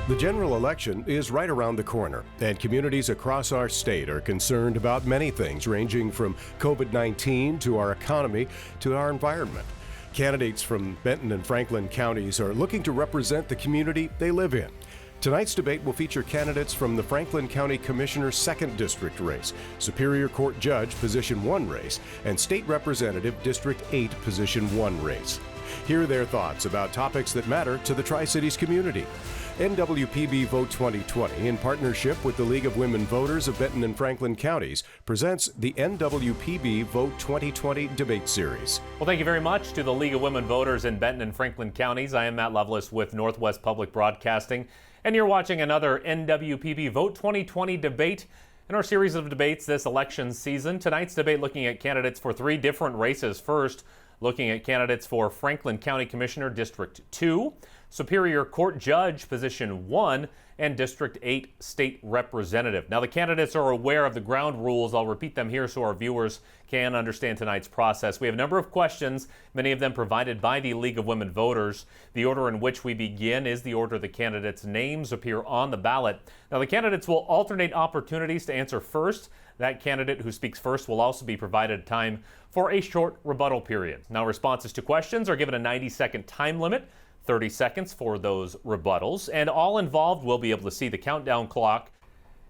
The general election is right around the corner, and communities across our state are concerned about many things, ranging from COVID-19 to our economy to our environment. Candidates from Benton and Franklin Counties are looking to represent the community they live in. Tonight's debate will feature candidates from the Franklin County Commissioner's 2nd District race, Superior Court Judge Position 1 race, and State Representative District 8 Position 1 race. Hear their thoughts about topics that matter to the Tri-Cities community. NWPB Vote 2020, in partnership with the League of Women Voters of Benton and Franklin Counties, presents the NWPB Vote 2020 Debate Series. Well, thank you very much to the League of Women Voters in Benton and Franklin Counties. I am Matt Lovelace with Northwest Public Broadcasting, and you're watching another NWPB Vote 2020 debate in our series of debates this election season. Tonight's debate looking at candidates for 3 different races. First, looking at candidates for Franklin County Commissioner District 2, Superior Court Judge Position 1, and District 8 State Representative. Now, the candidates are aware of the ground rules. I'll repeat them here so our viewers can understand tonight's process. We have a number of questions, many of them provided by the League of Women Voters. The order in which we begin is the order the candidates' names appear on the ballot. Now, the candidates will alternate opportunities to answer first. That candidate who speaks first will also be provided time for a short rebuttal period. Now, responses to questions are given a 90-second time limit, 30 seconds for those rebuttals, and all involved will be able to see the countdown clock.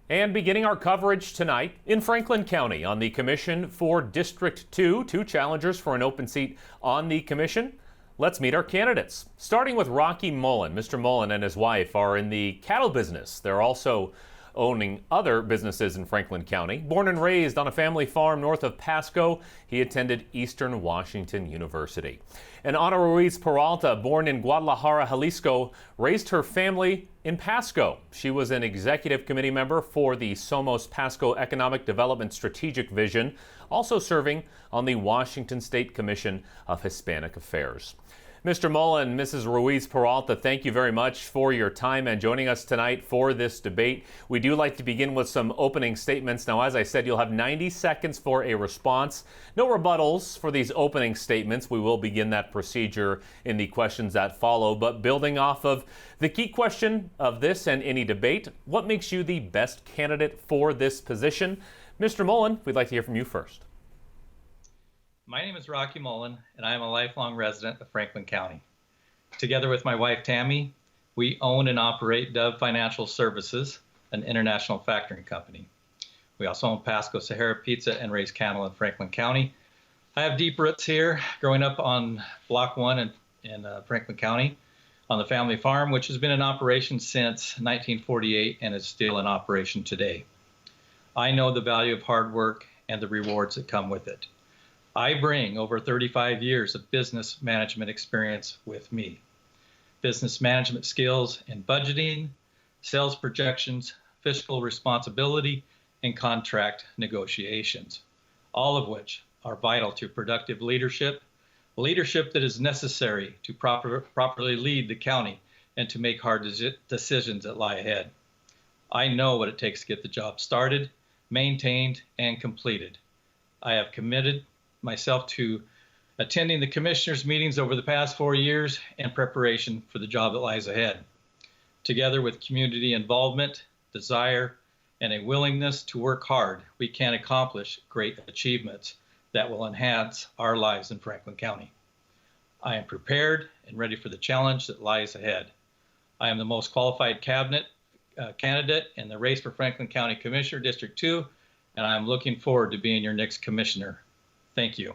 And beginning our coverage tonight in Franklin County on the commission for District 2, 2 challengers for an open seat on the commission. Let's meet our candidates. Starting with Rocky Mullen. Mr. Mullen and his wife are in the cattle business. They're also owning other businesses in Franklin County. Born and raised on a family farm north of Pasco, he attended Eastern Washington University. And Ana Ruiz Peralta, born in Guadalajara, Jalisco, raised her family in Pasco. She was an executive committee member for the Somos Pasco Economic Development Strategic Vision, also serving on the Washington State Commission of Hispanic Affairs. Mr. Mullen, Mrs. Ruiz Peralta, thank you very much for your time and joining us tonight for this debate. We do like to begin with some opening statements. Now, as I said, you'll have 90 seconds for a response. No rebuttals for these opening statements. We will begin that procedure in the questions that follow. But building off of the key question of this and any debate, what makes you the best candidate for this position? Mr. Mullen, we'd like to hear from you first. My name is Rocky Mullen, and I am a lifelong resident of Franklin County. Together with my wife, Tammy, we own and operate Dove Financial Services, an international factoring company. We also own Pasco Sahara Pizza and raise cattle in Franklin County. I have deep roots here, growing up on Block 1 in Franklin County on the family farm, which has been in operation since 1948 and is still in operation today. I know the value of hard work and the rewards that come with it. I bring over 35 years of business management experience with me. Business management skills in budgeting, sales projections, fiscal responsibility, and contract negotiations, all of which are vital to productive leadership that is necessary to properly lead the county and to make hard decisions that lie ahead. I know what it takes to get the job started, maintained, and completed. I have committed myself to attending the commissioners' meetings over the past 4 years in preparation for the job that lies ahead. Together with community involvement, desire, and a willingness to work hard, we can accomplish great achievements that will enhance our lives in Franklin County. I am prepared and ready for the challenge that lies ahead. I am the most qualified cabinet candidate in the race for Franklin County Commissioner District 2, and I am looking forward to being your next commissioner. Thank you.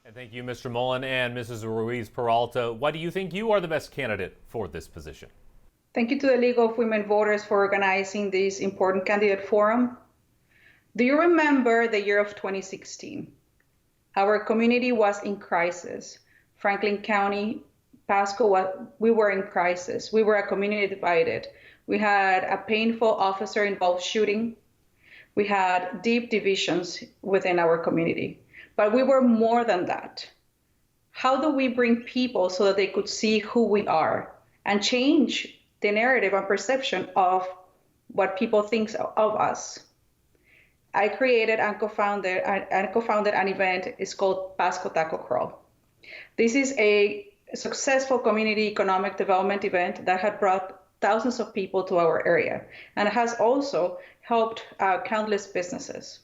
And thank you, Mr. Mullen and Mrs. Ruiz Peralta. Why do you think you are the best candidate for this position? Thank you to the League of Women Voters for organizing this important candidate forum. Do you remember the year of 2016? Our community was in crisis. Franklin County, Pasco, we were in crisis. We were a community divided. We had a painful officer-involved shooting. We had deep divisions within our community. But we were more than that. How do we bring people so that they could see who we are and change the narrative and perception of what people think of us? I created and co-founded an event. It's called Pasco Taco Crawl. This is a successful community economic development event that had brought thousands of people to our area and has also helped countless businesses.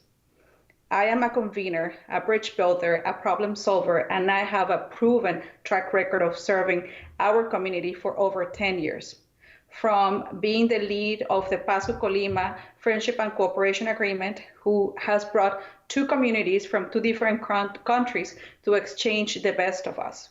I am a convener, a bridge builder, a problem solver, and I have a proven track record of serving our community for over 10 years. From being the lead of the Pasco-Colima Friendship and Cooperation Agreement, who has brought two communities from two different countries to exchange the best of us,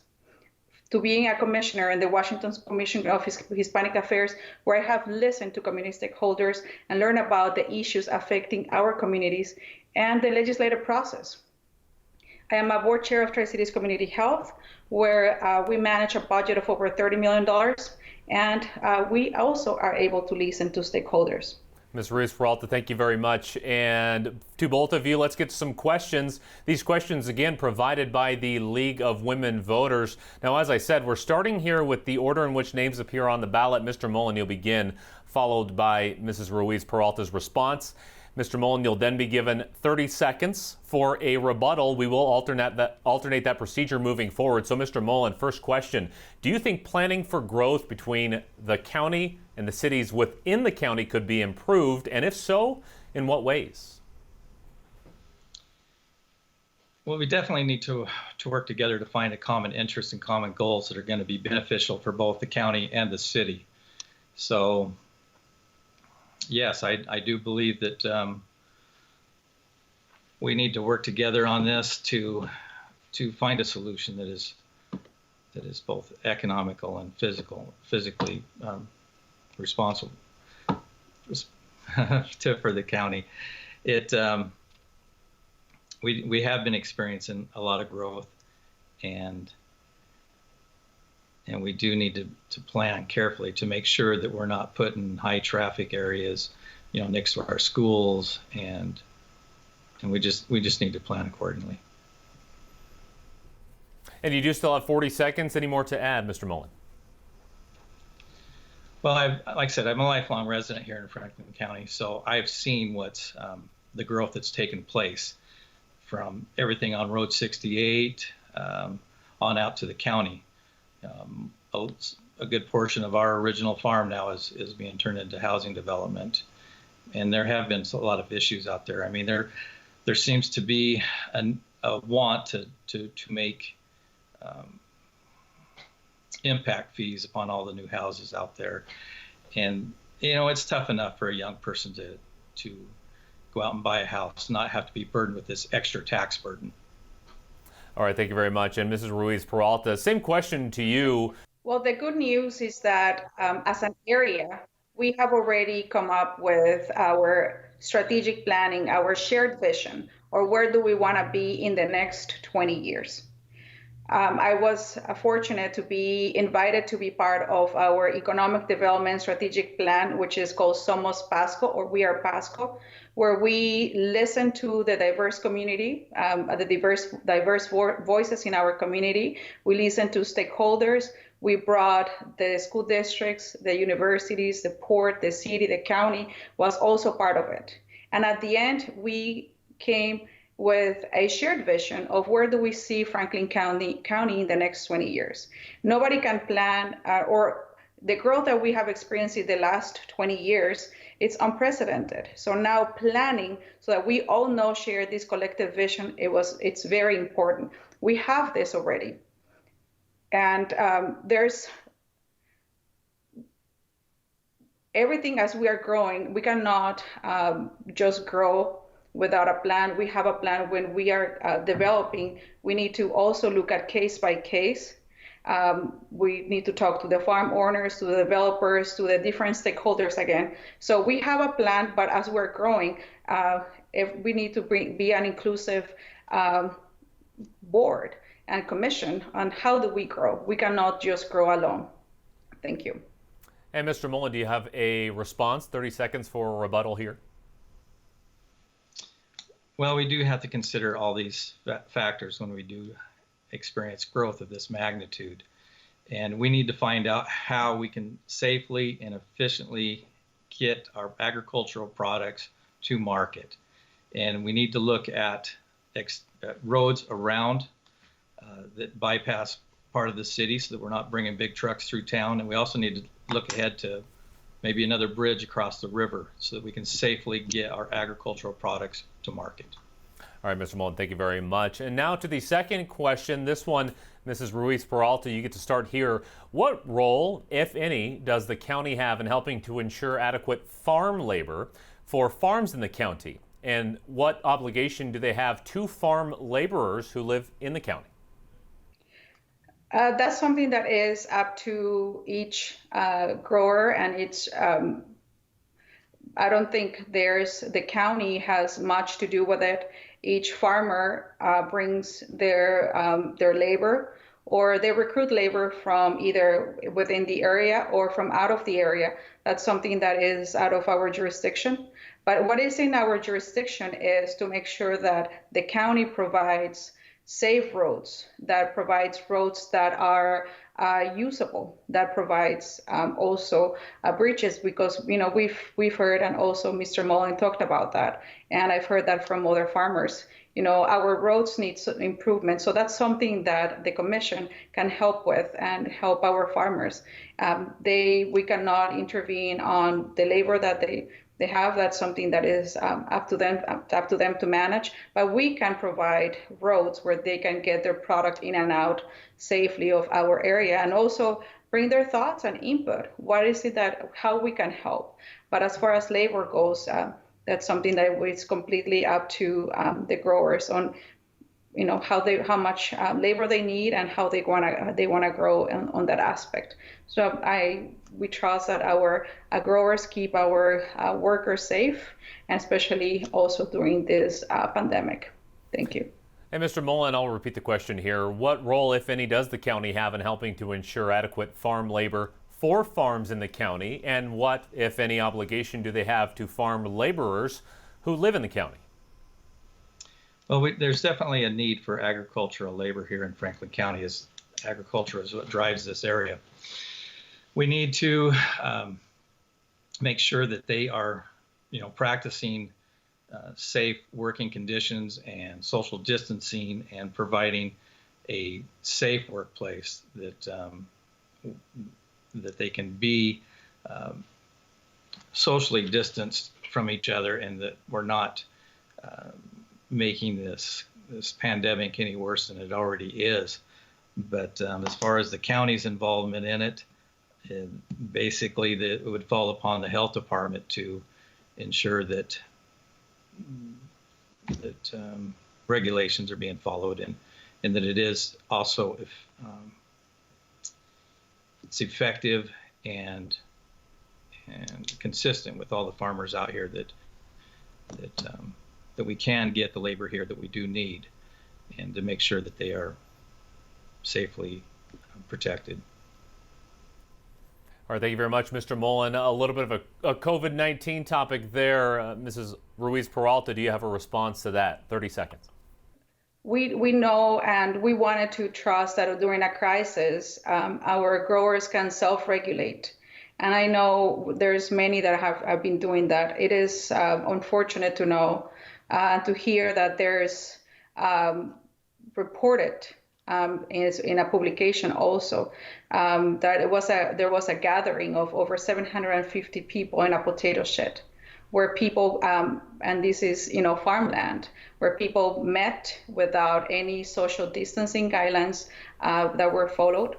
to being a commissioner in the Washington Commission of Hispanic Affairs, where I have listened to community stakeholders and learned about the issues affecting our communities and the legislative process. I am a board chair of Tri-Cities Community Health, where we manage a budget of over $30 million, and we also are able to listen to stakeholders. Ms. Ruiz-Peralta, thank you very much. And to both of you, let's get to some questions. These questions, again, provided by the League of Women Voters. Now, as I said, we're starting here with the order in which names appear on the ballot. Mr. Mullen, you'll begin, followed by Mrs. Ruiz-Peralta's response. Mr. Mullen, you'll then be given 30 seconds for a rebuttal. We will alternate that procedure moving forward. So, Mr. Mullen, first question. Do you think planning for growth between the county and the cities within the county could be improved? And if so, in what ways? Well, we definitely need to work together to find a common interest and common goals that are going to be beneficial for both the county and the city. So, yes, I do believe that we need to work together on this to find a solution that is both economical and physically responsible for the county. We have been experiencing a lot of growth, and we do need to plan carefully to make sure that we're not putting high traffic areas, next to our schools, and we just need to plan accordingly. And you do still have 40 seconds. Any more to add, Mr. Mullen? Well, like I said, I'm a lifelong resident here in Franklin County, so I've seen what's the growth that's taken place from everything on Road 68 on out to the county. A good portion of our original farm now is being turned into housing development, and there have been a lot of issues out there. I mean, there seems to be a want to make impact fees upon all the new houses out there, and it's tough enough for a young person to go out and buy a house, not have to be burdened with this extra tax burden. All right, thank you very much. And Mrs. Ruiz-Peralta, same question to you. Well, the good news is that as an area, we have already come up with our strategic planning, our shared vision, or where do we want to be in the next 20 years. I was fortunate to be invited to be part of our economic development strategic plan, which is called Somos Pasco, or We Are Pasco, where we listen to the diverse community, the diverse voices in our community. We listen to stakeholders. We brought the school districts, the universities, the port, the city, the county was also part of it. And at the end, we came with a shared vision of where do we see Franklin County in the next 20 years. Nobody can plan or the growth that we have experienced in the last 20 years, it's unprecedented. So now planning so that we all know, share this collective vision, it's very important. We have this already. And there's everything as we are growing, we cannot just grow without a plan. We have a plan when we are developing. We need to also look at case by case. We need to talk to the farm owners, to the developers, to the different stakeholders again. So we have a plan, but as we're growing, if we need to be an inclusive board and commission on how do we grow. We cannot just grow alone. Thank you. And Mr. Mullen, do you have a response? 30 seconds for a rebuttal here. Well, we do have to consider all these factors when we do experience growth of this magnitude. And we need to find out how we can safely and efficiently get our agricultural products to market. And we need to look at roads around that bypass part of the city so that we're not bringing big trucks through town. And we also need to look ahead to maybe another bridge across the river so that we can safely get our agricultural products to market. All right, Mr. Mullen, thank you very much. And now to the second question. This one, Mrs. Ruiz-Peralta, you get to start here. What role, if any, does the county have in helping to ensure adequate farm labor for farms in the county? And what obligation do they have to farm laborers who live in the county? That's something that is up to each grower, and it's I don't think the county has much to do with it. Each farmer brings their labor, or they recruit labor from either within the area or from out of the area. That's something that is out of our jurisdiction. But what is in our jurisdiction is to make sure that the county provides safe roads, that provides roads that are usable, that provides also bridges, because we've heard, and also Mr. Mullen talked about that, and I've heard that from other farmers. Our roads need improvement, so that's something that the commission can help with and help our farmers. We cannot intervene on the labor that they have. That's something that is up to them to manage. But we can provide roads where they can get their product in and out safely of our area, and also bring their thoughts and input. What is it how we can help? But as far as labor goes, that's something that is completely up to the growers on, how much labor they need and how they wanna grow on that aspect. So we trust that our growers keep our workers safe, and especially also during this pandemic. Thank you. Hey, Mr. Mullen, I'll repeat the question here. What role, if any, does the county have in helping to ensure adequate farm labor for farms in the county? And what, if any, obligation do they have to farm laborers who live in the county? Well, there's definitely a need for agricultural labor here in Franklin County, as agriculture is what drives this area. We need to make sure that they are, practicing safe working conditions and social distancing, and providing a safe workplace that they can be socially distanced from each other, and that we're not making this pandemic any worse than it already is. But as far as the county's involvement in it, basically it would fall upon the health department to ensure that regulations are being followed, and that it is also it's effective and consistent with all the farmers out here, that we can get the labor here that we do need, and to make sure that they are safely protected. All right, thank you very much, Mr. Mullen. A little bit of a COVID-19 topic there. Mrs. Ruiz-Peralta, do you have a response to that? 30 seconds. We know, and we wanted to trust that during a crisis, our growers can self-regulate. And I know there's many that have been doing that. It is unfortunate to know and to hear that there's reported in a publication also that there was a gathering of over 750 people in a potato shed, where people and this is farmland, where people met without any social distancing guidelines that were followed.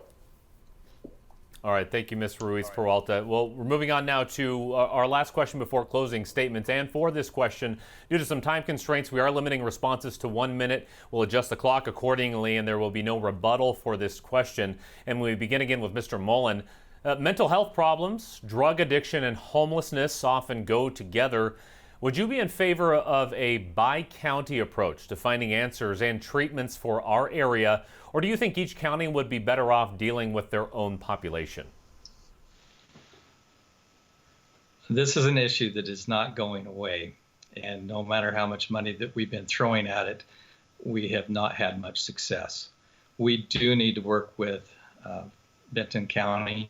All right, thank you, Ms. Ruiz-Peralta. Well, we're moving on now to our last question before closing statements. And for this question, due to some time constraints, we are limiting responses to 1 minute. We'll adjust the clock accordingly, and there will be no rebuttal for this question. And we begin again with Mr. Mullen. Mental health problems, drug addiction, and homelessness often go together. Would you be in favor of a by-county approach to finding answers and treatments for our area, or do you think each county would be better off dealing with their own population? This is an issue that is not going away, and no matter how much money that we've been throwing at it, we have not had much success. We do need to work with Benton County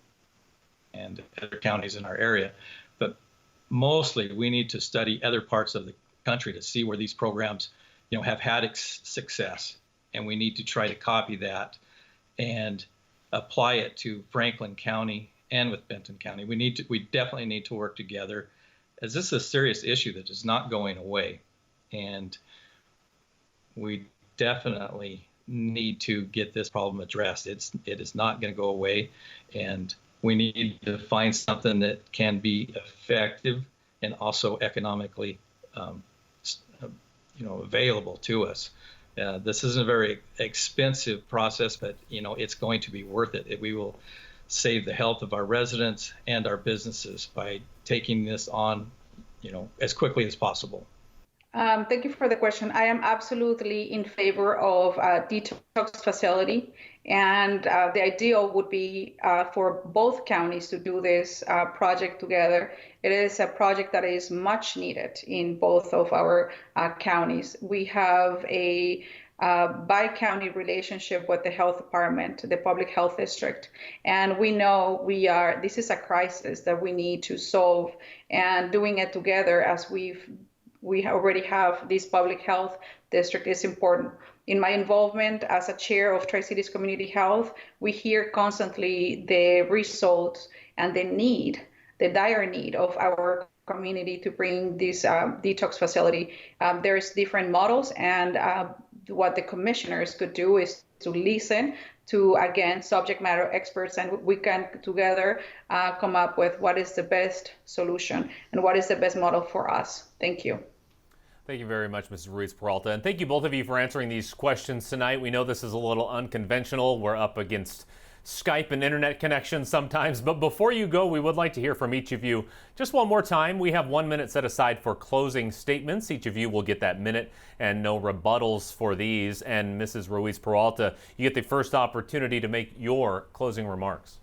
and other counties in our area, but mostly we need to study other parts of the country to see where these programs have had success, and we need to try to copy that and apply it to Franklin County and with Benton County. We definitely need to work together, as this is a serious issue that is not going away. And we definitely need to get this problem addressed. It is not going to go away, and we need to find something that can be effective and also economically available to us. This isn't a very expensive process, but it's going to be worth it. We will save the health of our residents and our businesses by taking this on, as quickly as possible. Thank you for the question. I am absolutely in favor of a detox facility, and the ideal would be for both counties to do this project together. It is a project that is much needed in both of our counties. We have a bi-county relationship with the health department, the public health district, and we know this is a crisis that we need to solve, and doing it together as we already have this public health district is important. In my involvement as a chair of Tri-Cities Community Health, we hear constantly the results and the dire need of our community to bring this detox facility. There's different models, and what the commissioners could do is to listen to, again, subject matter experts, and we can together come up with what is the best solution and what is the best model for us. Thank you. Thank you very much, Mrs. Ruiz-Peralta. And thank you both of you for answering these questions tonight. We know this is a little unconventional. We're up against Skype and internet connections sometimes. But before you go, we would like to hear from each of you just one more time. We have 1 minute set aside for closing statements. Each of you will get that minute and no rebuttals for these. And Mrs. Ruiz-Peralta, you get the first opportunity to make your closing remarks.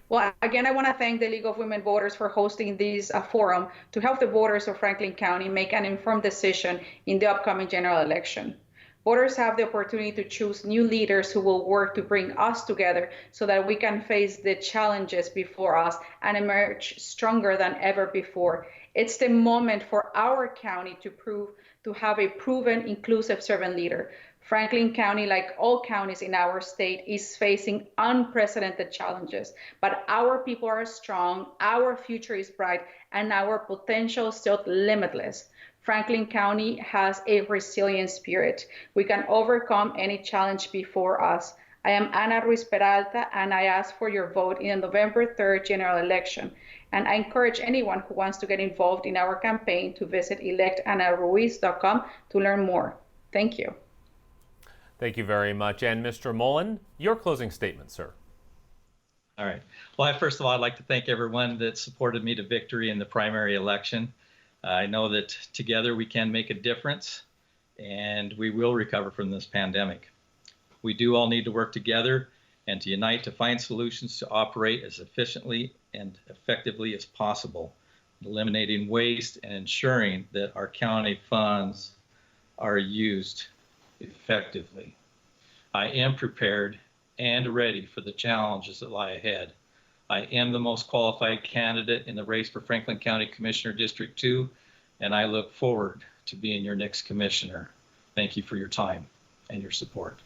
Well, again, I want to thank the League of Women Voters for hosting this forum to help the voters of Franklin County make an informed decision in the upcoming general election. Voters have the opportunity to choose new leaders who will work to bring us together so that we can face the challenges before us and emerge stronger than ever before. It's the moment for our county to have a proven, inclusive servant leader. Franklin County, like all counties in our state, is facing unprecedented challenges, but our people are strong, our future is bright, and our potential still limitless. Franklin County has a resilient spirit. We can overcome any challenge before us. I am Ana Ruiz-Peralta, and I ask for your vote in the November 3rd general election. And I encourage anyone who wants to get involved in our campaign to visit electanaruiz.com to learn more. Thank you. Thank you very much. And Mr. Mullen, your closing statement, sir. All right. Well, first of all, I'd like to thank everyone that supported me to victory in the primary election. I know that together we can make a difference, and we will recover from this pandemic. We do all need to work together and to unite to find solutions to operate as efficiently and effectively as possible, eliminating waste and ensuring that our county funds are used effectively. I am prepared and ready for the challenges that lie ahead. I am the most qualified candidate in the race for Franklin County Commissioner District 2, and I look forward to being your next commissioner. Thank you for your time and your support.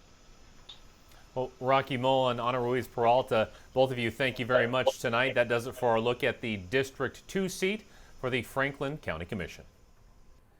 Well, Rocky Mullen, Ana Ruiz-Peralta, both of you, thank you very much tonight. That does it for our look at the District 2 seat for the Franklin County Commission.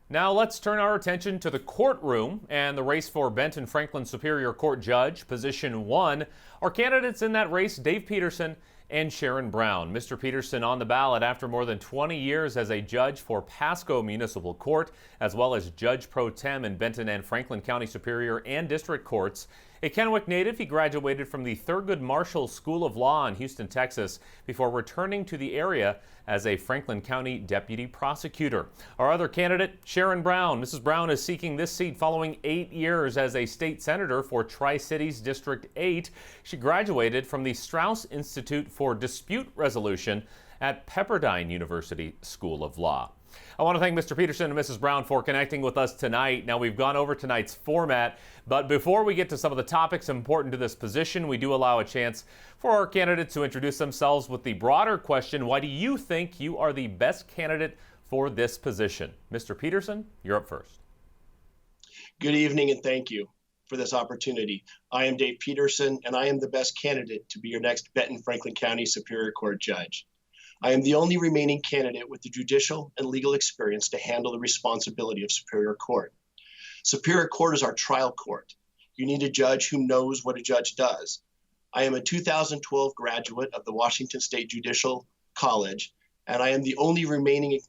Now let's turn our attention to the courtroom and the race for Benton Franklin Superior Court Judge, Position 1. Our candidates in that race, Dave Peterson and Sharon Brown. Mr. Peterson on the ballot after more than 20 years as a judge for Pasco Municipal Court, as well as Judge Pro Tem in Benton and Franklin County Superior and District Courts. A Kennewick native, he graduated from the Thurgood Marshall School of Law in Houston, Texas, before returning to the area as a Franklin County deputy prosecutor. Our other candidate, Sharon Brown. Mrs. Brown is seeking this seat following 8 years as a state senator for Tri-Cities District 8. She graduated from the Strauss Institute for Dispute Resolution at Pepperdine University School of Law. I want to thank Mr. Peterson and Mrs. Brown for connecting with us tonight. Now, we've gone over tonight's format, but before we get to some of the topics important to this position, we do allow a chance for our candidates to introduce themselves with the broader question, why do you think you are the best candidate for this position? Mr. Peterson, you're up first. Good evening and thank you. for this opportunity. I am Dave Peterson, and I am the best candidate to be your next Benton and Franklin County Superior Court judge. I am the only remaining candidate with the judicial and legal experience to handle the responsibility of Superior Court. Superior Court is our trial court. You need a judge who knows what a judge does. I am a 2012 graduate of the Washington State Judicial College, and I am the only remaining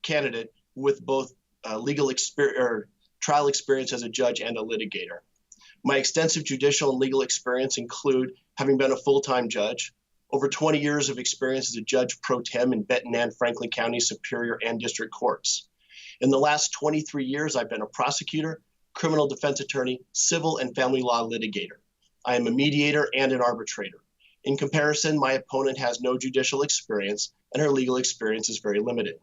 candidate with both legal experience or trial experience as a judge and a litigator. My extensive judicial and legal experience include having been a full-time judge, over 20 years of experience as a judge pro tem in Benton and Franklin County Superior and District Courts. In the last 23 years, I've been a prosecutor, criminal defense attorney, civil and family law litigator. I am a mediator and an arbitrator. In comparison, my opponent has no judicial experience and her legal experience is very limited.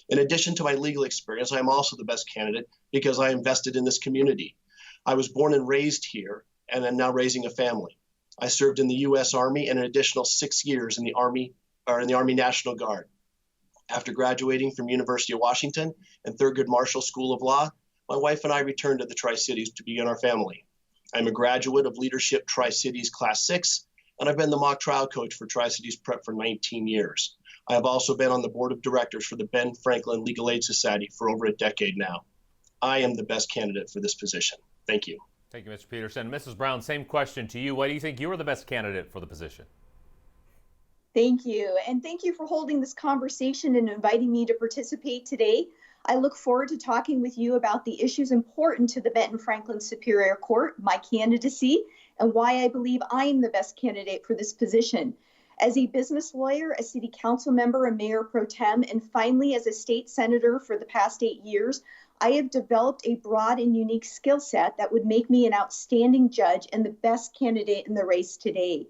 In addition to my legal experience, I am also the best candidate because I am vested in this community. I was born and raised here and am now raising a family. I served in the U.S. Army and an additional 6 years in the Army National Guard. After graduating from University of Washington and Thurgood Marshall School of Law, my wife and I returned to the Tri-Cities to begin our family. I'm a graduate of Leadership Tri-Cities Class 6, and I've been the mock trial coach for Tri-Cities Prep for 19 years. I have also been on the board of directors for the Ben Franklin Legal Aid Society for over a decade now. I am the best candidate for this position. Thank you. Thank you, Mr. Peterson. Mrs. Brown, same question to you. Why do you think you are the best candidate for the position? Thank you. And thank you for holding this conversation and inviting me to participate today. I look forward to talking with you about the issues important to the Benton Franklin Superior Court, my candidacy, and why I believe I am the best candidate for this position. As a business lawyer, a city council member, a mayor pro tem, and finally as a state senator for the past 8 years, I have developed a broad and unique skill set that would make me an outstanding judge and the best candidate in the race today.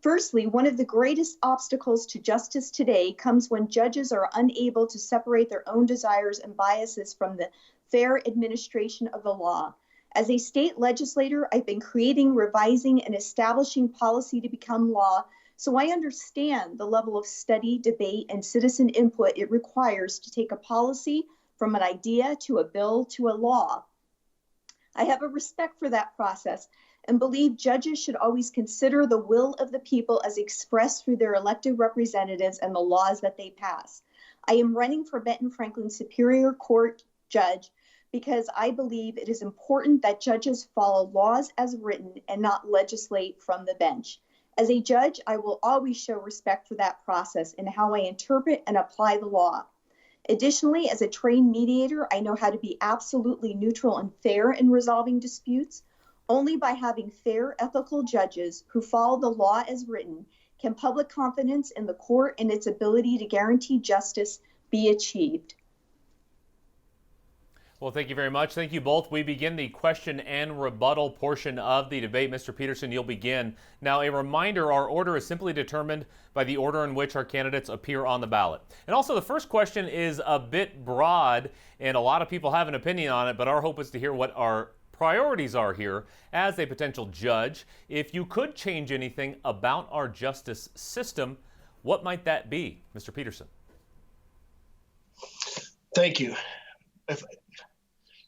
Firstly, one of the greatest obstacles to justice today comes when judges are unable to separate their own desires and biases from the fair administration of the law. As a state legislator, I've been creating, revising, and establishing policy to become law, so I understand the level of study, debate, and citizen input it requires to take a policy from an idea to a bill to a law. I have a respect for that process and believe judges should always consider the will of the people as expressed through their elected representatives and the laws that they pass. I am running for Benton Franklin Superior Court judge because I believe it is important that judges follow laws as written and not legislate from the bench. As a judge, I will always show respect for that process and how I interpret and apply the law. Additionally, as a trained mediator, I know how to be absolutely neutral and fair in resolving disputes. Only by having fair, ethical judges who follow the law as written can public confidence in the court and its ability to guarantee justice be achieved. Well, thank you very much. Thank you both. We begin the question and rebuttal portion of the debate. Mr. Peterson, you'll begin. Now, a reminder, our order is simply determined by the order in which our candidates appear on the ballot. And also, the first question is a bit broad, and a lot of people have an opinion on it, but our hope is to hear what our priorities are here as a potential judge. If you could change anything about our justice system, what might that be? Mr. Peterson. Thank you.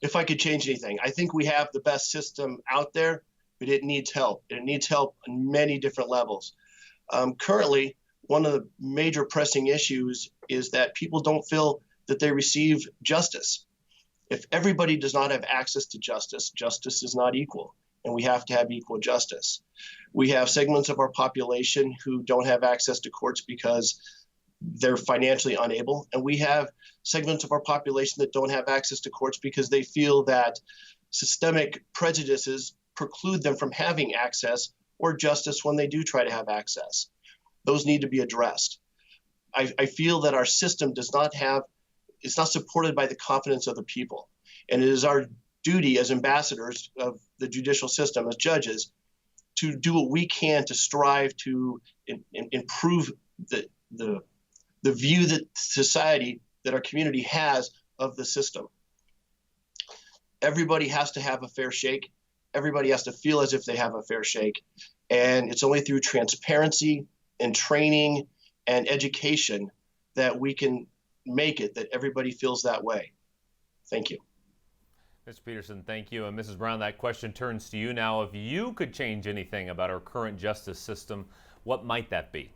If I could change anything, I think we have the best system out there, but it needs help. It needs help on many different levels. Currently, one of the major pressing issues is that people don't feel that they receive justice. If everybody does not have access to justice, justice is not equal, and we have to have equal justice. We have segments of our population who don't have access to courts because they're financially unable, and we have segments of our population that don't have access to courts because they feel that systemic prejudices preclude them from having access or justice when they do try to have access. Those need to be addressed. I feel that our system it's not supported by the confidence of the people. And it is our duty as ambassadors of the judicial system, as judges, to do what we can to strive to improve the view that society, that our community has of the system. Everybody has to have a fair shake. Everybody has to feel as if they have a fair shake. And it's only through transparency and training and education that we can make it that everybody feels that way. Thank you. Mr. Peterson, thank you. And Mrs. Brown, that question turns to you now. If you could change anything about our current justice system, what might that be?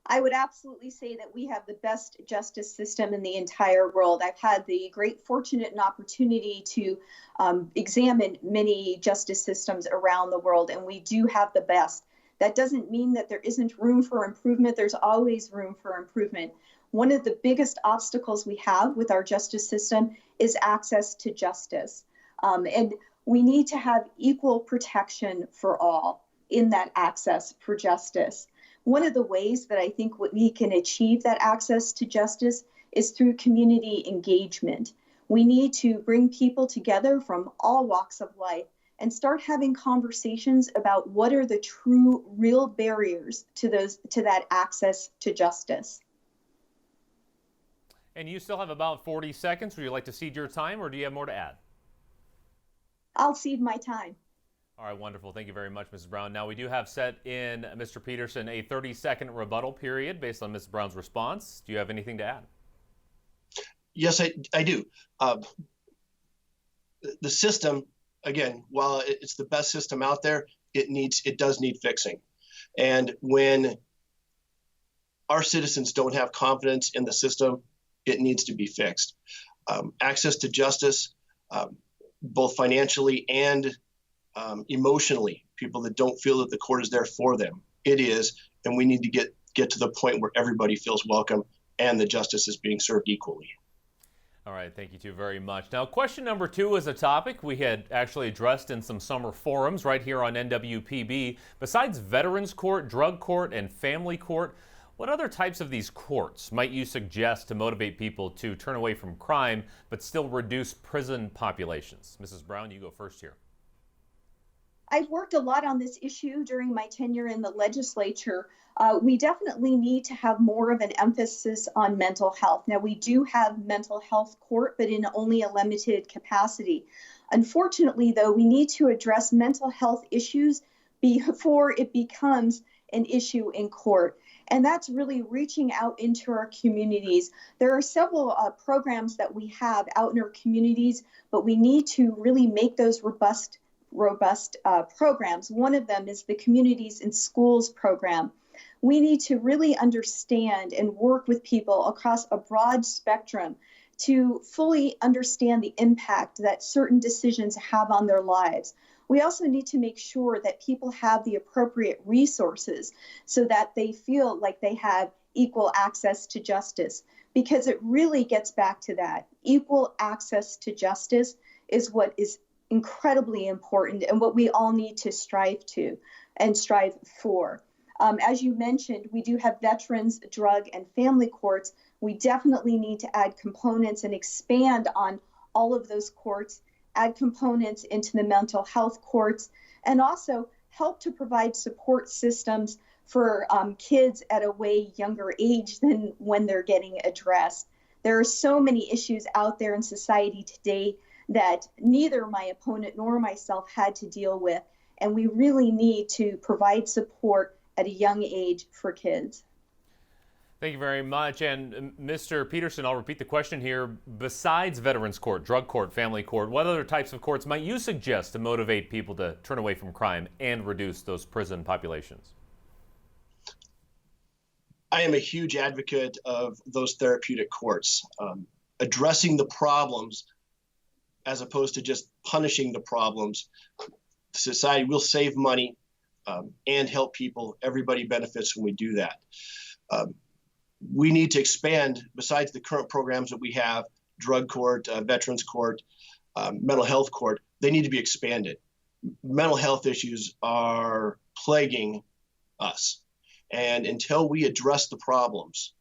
I would absolutely say that we have the best justice system in the entire world. I've had the great fortunate and opportunity to examine many justice systems around the world, and we do have the best. That doesn't mean that there isn't room for improvement. There's always room for improvement. One of the biggest obstacles we have with our justice system is access to justice. And we need to have equal protection for all in that access for justice. One of the ways that I think we can achieve that access to justice is through community engagement. We need to bring people together from all walks of life and start having conversations about what are the true, real barriers to that access to justice. And you still have about 40 seconds. Would you like to cede your time, or do you have more to add? I'll cede my time. All right, wonderful. Thank you very much, Mrs. Brown. Now, we do have set in, Mr. Peterson, a 30-second rebuttal period based on Mrs. Brown's response. Do you have anything to add? Yes, I do. The system, again, while it's the best system out there, it does need fixing. And when our citizens don't have confidence in the system, it needs to be fixed. Access to justice, both financially and emotionally, people that don't feel that the court is there for them. It is, and we need to get to the point where everybody feels welcome and the justice is being served equally. All right, thank you two very much. Now, question number 2 is a topic we had actually addressed in some summer forums right here on NWPB. Besides Veterans Court, Drug Court, and Family Court, what other types of these courts might you suggest to motivate people to turn away from crime but still reduce prison populations? Mrs. Brown, you go first here. I've worked a lot on this issue during my tenure in the legislature. We definitely need to have more of an emphasis on mental health. Now, we do have mental health court, but in only a limited capacity. Unfortunately, though, we need to address mental health issues before it becomes an issue in court. And that's really reaching out into our communities. There are several programs that we have out in our communities, but we need to really make those robust programs. One of them is the Communities in Schools program. We need to really understand and work with people across a broad spectrum to fully understand the impact that certain decisions have on their lives. We also need to make sure that people have the appropriate resources so that they feel like they have equal access to justice, because it really gets back to that. Equal access to justice is what is incredibly important and what we all need to strive to and strive for. As you mentioned, we do have veterans, drug, and family courts. We definitely need to add components and expand on all of those courts, add components into the mental health courts, and also help to provide support systems for kids at a way younger age than when they're getting addressed. There are so many issues out there in society today that neither my opponent nor myself had to deal with, and we really need to provide support at a young age for kids. Thank you very much. And Mr. Peterson, I'll repeat the question here. Besides Veterans Court, Drug Court, Family Court, what other types of courts might you suggest to motivate people to turn away from crime and reduce those prison populations? I am a huge advocate of those therapeutic courts, addressing the problems as opposed to just punishing the problems. Society will save money and help people. Everybody benefits when we do that. We need to expand, besides the current programs that we have, drug court, veterans court, mental health court, they need to be expanded. Mental health issues are plaguing us. And until we address the problems,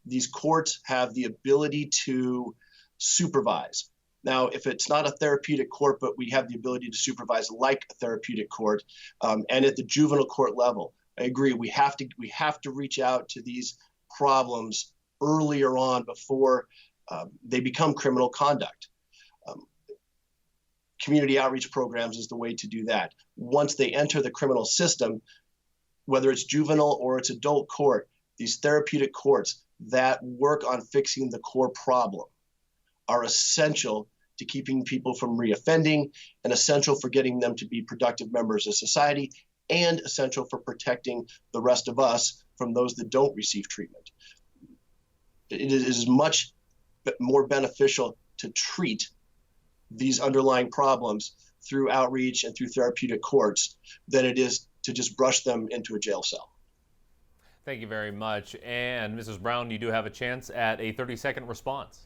these courts have the ability to supervise. Now, if it's not a therapeutic court, but we have the ability to supervise like a therapeutic court, and at the juvenile court level, I agree, we have to reach out to these problems earlier on before they become criminal conduct. Community outreach programs is the way to do that. Once they enter the criminal system, whether it's juvenile or it's adult court, these therapeutic courts that work on fixing the core problem are essential to keeping people from reoffending, and essential for getting them to be productive members of society, and essential for protecting the rest of us from those that don't receive treatment. It is much more beneficial to treat these underlying problems through outreach and through therapeutic courts than it is to just brush them into a jail cell. Thank you very much. And Mrs. Brown, you do have a chance at a 30-second response.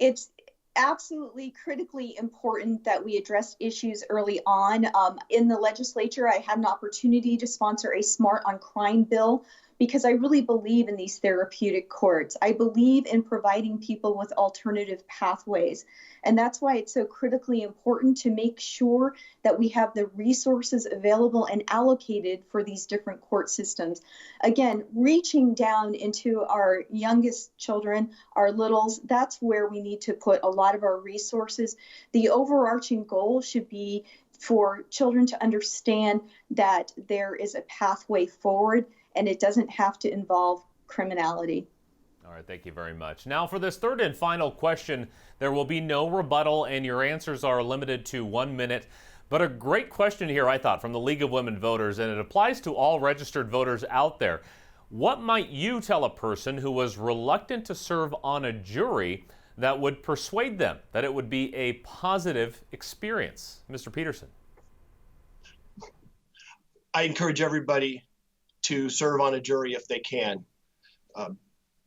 It's absolutely critically important that we address issues early on. In the legislature, I had an opportunity to sponsor a Smart on Crime bill because I really believe in these therapeutic courts. I believe in providing people with alternative pathways. And that's why it's so critically important to make sure that we have the resources available and allocated for these different court systems. Again, reaching down into our youngest children, our littles, that's where we need to put a lot of our resources. The overarching goal should be for children to understand that there is a pathway forward and it doesn't have to involve criminality. All right, thank you very much. Now for this third and final question, there will be no rebuttal and your answers are limited to 1 minute. But a great question here, I thought, from the League of Women Voters, and it applies to all registered voters out there. What might you tell a person who was reluctant to serve on a jury that would persuade them that it would be a positive experience? Mr. Peterson. I encourage everybody to serve on a jury if they can.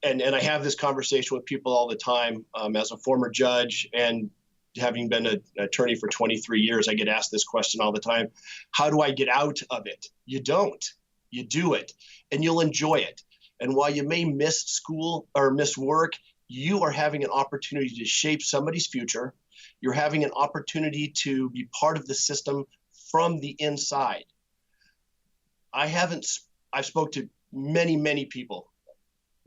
And I have this conversation with people all the time. As a former judge and having been an attorney for 23 years, I get asked this question all the time. How do I get out of it? You don't. You do it, and you'll enjoy it. And while you may miss school or miss work, you are having an opportunity to shape somebody's future. You're having an opportunity to be part of the system from the inside. I've spoke to many people,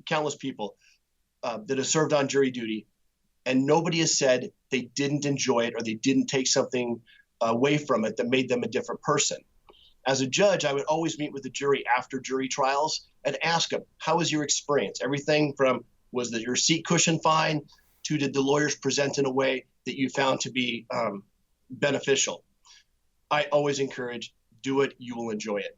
countless people that have served on jury duty, and nobody has said they didn't enjoy it or they didn't take something away from it that made them a different person. As a judge, I would always meet with the jury after jury trials and ask them, how was your experience? Everything from, was your seat cushion fine, to did the lawyers present in a way that you found to be beneficial? I always encourage, do it, you will enjoy it.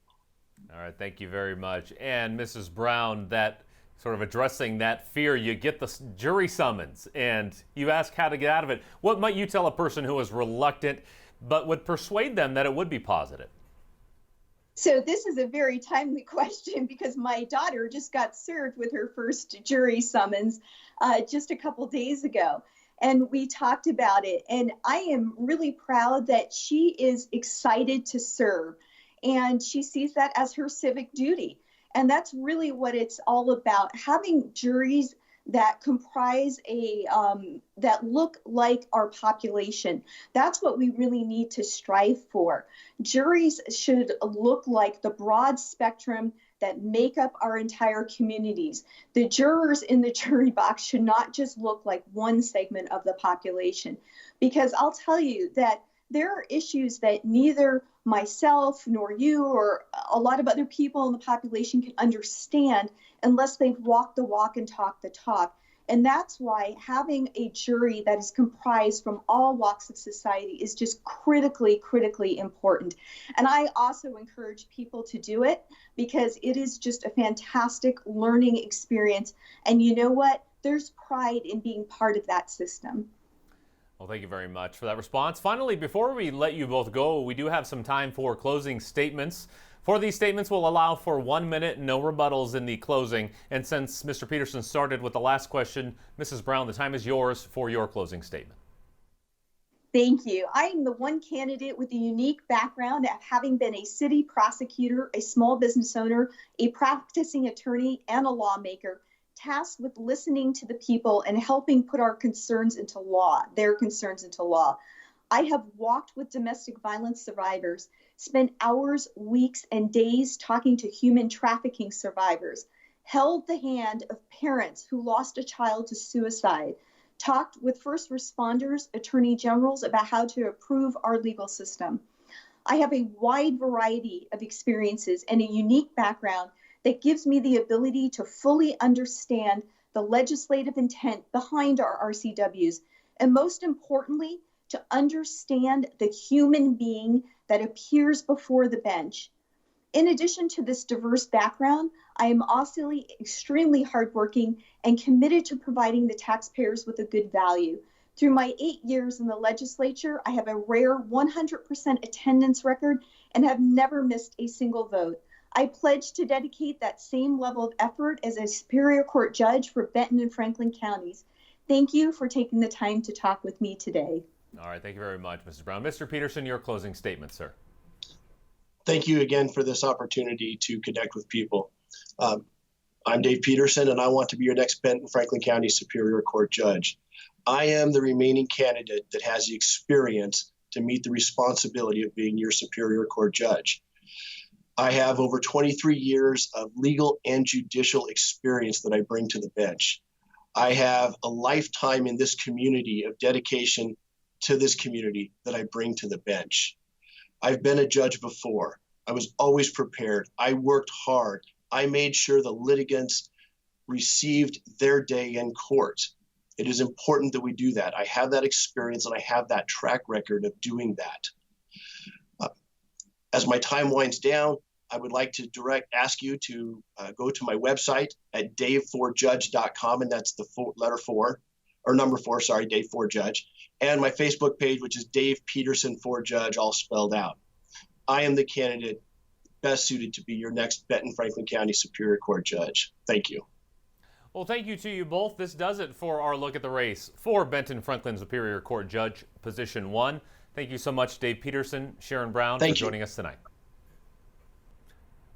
All right, thank you very much. And Mrs. Brown, that sort of addressing that fear, you get the jury summons and you ask how to get out of it. What might you tell a person who is reluctant but would persuade them that it would be positive? So this is a very timely question because my daughter just got served with her first jury summons just a couple days ago. And we talked about it. And I am really proud that she is excited to serve. And she sees that as her civic duty. And that's really what it's all about, having juries that comprise that look like our population. That's what we really need to strive for. Juries should look like the broad spectrum that make up our entire communities. The jurors in the jury box should not just look like one segment of the population, because I'll tell you that there are issues that neither myself nor you or a lot of other people in the population can understand unless they've walked the walk and talked the talk. And that's why having a jury that is comprised from all walks of society is just critically important. And I also encourage people to do it because it is just a fantastic learning experience. And you know what? There's pride in being part of that system. Well, thank you very much for that response. Finally, before we let you both go, we do have some time for closing statements. For these statements, we'll allow for 1 minute, no rebuttals in the closing. And since Mr. Peterson started with the last question, Mrs. Brown, the time is yours for your closing statement. Thank you. I am the one candidate with a unique background of having been a city prosecutor, a small business owner, a practicing attorney, and a lawmaker, tasked with listening to the people and helping put our concerns into law, their concerns into law. I have walked with domestic violence survivors, spent hours, weeks, and days talking to human trafficking survivors, held the hand of parents who lost a child to suicide, talked with first responders, attorney generals about how to improve our legal system. I have a wide variety of experiences and a unique background that gives me the ability to fully understand the legislative intent behind our RCWs, and most importantly, to understand the human being that appears before the bench. In addition to this diverse background, I am also extremely hardworking and committed to providing the taxpayers with a good value. Through my 8 years in the legislature, I have a rare 100% attendance record and have never missed a single vote. I pledge to dedicate that same level of effort as a Superior Court judge for Benton and Franklin counties. Thank you for taking the time to talk with me today. All right, thank you very much, Mrs. Brown. Mr. Peterson, your closing statement, sir. Thank you again for this opportunity to connect with people. I'm Dave Peterson, and I want to be your next Benton Franklin County Superior Court judge. I am the remaining candidate that has the experience to meet the responsibility of being your Superior Court judge. I have over 23 years of legal and judicial experience that I bring to the bench. I have a lifetime in this community of dedication to this community that I bring to the bench. I've been a judge before. I was always prepared. I worked hard. I made sure the litigants received their day in court. It is important that we do that. I have that experience and I have that track record of doing that. As my time winds down, I would like to ask you to go to my website at dave4judge.com, and that's the number 4, Dave 4 Judge, and my Facebook page, which is Dave Peterson 4 Judge, all spelled out. I am the candidate best suited to be your next Benton Franklin County Superior Court judge. Thank you. Well, thank you to you both. This does it for our look at the race for Benton Franklin Superior Court Judge, Position 1. Thank you so much, Dave Peterson, Sharon Brown, for joining us tonight.